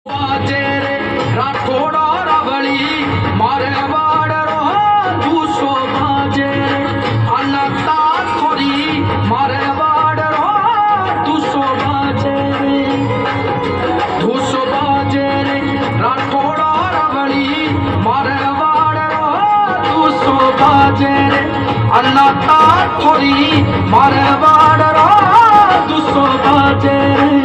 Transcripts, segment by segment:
बाजे रे राठोड़ा रावली मारे बाड़रो दूसो बाजे रे अनता थोड़ी मारे बाड़रो दूसो बाजे रे दूसो बाजे रे राठोड़ा रावली मारे बाड़रो दूसो बाजे रे अनता थोड़ी मारे बाड़रो दूसो बाजे रे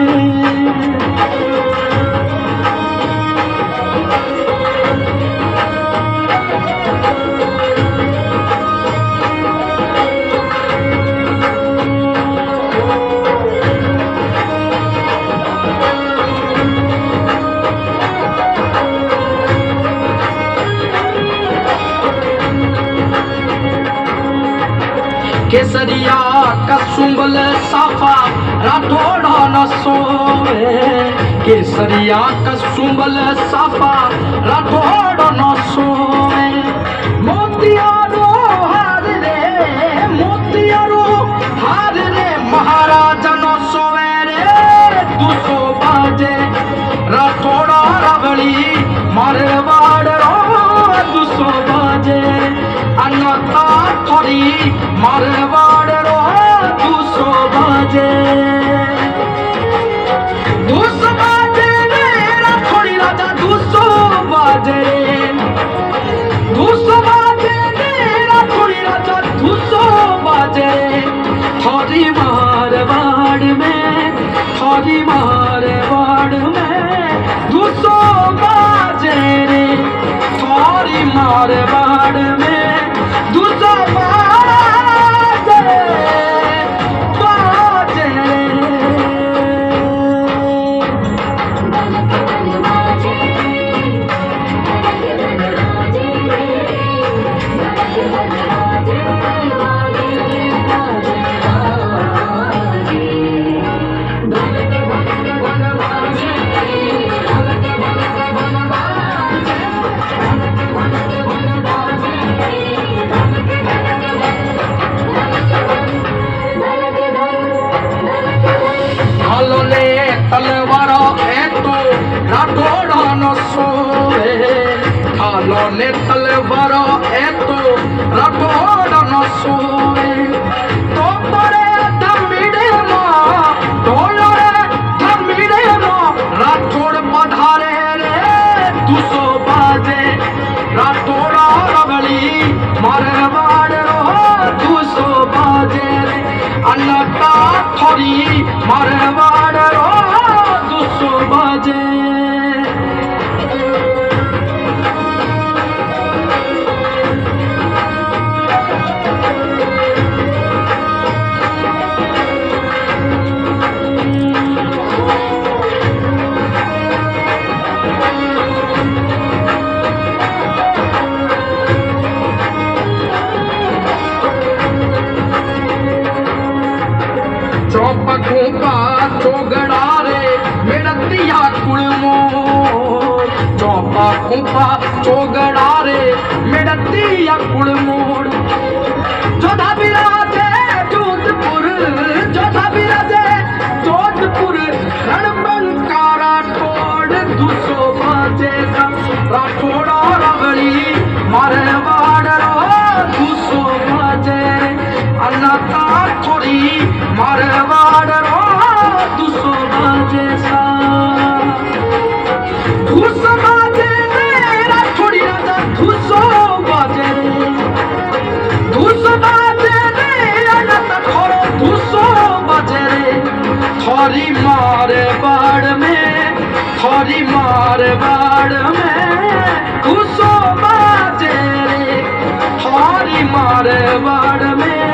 केसरिया का सुंबल साफा राठौड़ा न सोवे केसरिया का सुंबल साफा राठौड़ा न सोवे मोतियारो हार रे महाराजा न सोवे रे दूसो बाजे राठौड़ा रावली मारवाड़ रो दूसो बाजे अनता थोड़ी मारवाड़ रो दूसो बाजे रे राठौड़ी राजा दूसो बाजे रे राठौड़ी राजा दूसो बाजे थोड़ी मारवाड़ में दूसो बाजे रे थोड़ी मारवाड़ में दूसो बाजे तलवारा है तो राठौड़ा न सोवे खालो ने तलवारा है तो राठौड़ा न सोवे तो परे धमीड़े माँ डोलरे धमीड़े माँ राठौड़ पधारे रे दूसो बाजे राठौड़ा रावली मारवाड़ रो दूसो बाजे रे अनता थोड़ी मारवाड़ रो दूसो बाजे चौपकों का चौगड़ा रे मेड़तिया कुड़मो चौपकों का चौगड़ा रे मेड़तिया कुड़मोड़ जोधा बिराजे जोधपुर रणबंकारा तोड़ दूसो बाजे का राठौड़ा रावली मारवाड़ रो दूसो बाजे अनता थोड़ी मारवाड़ रो दूसो बाजे सा दूसो बाजे रे राठौड़ी राजा दूसो बाजे अनता थोड़ो दूसो बाजे रे थोड़ी मारवाड़ में दूसो बाजे रे थोड़ी मारवाड़ में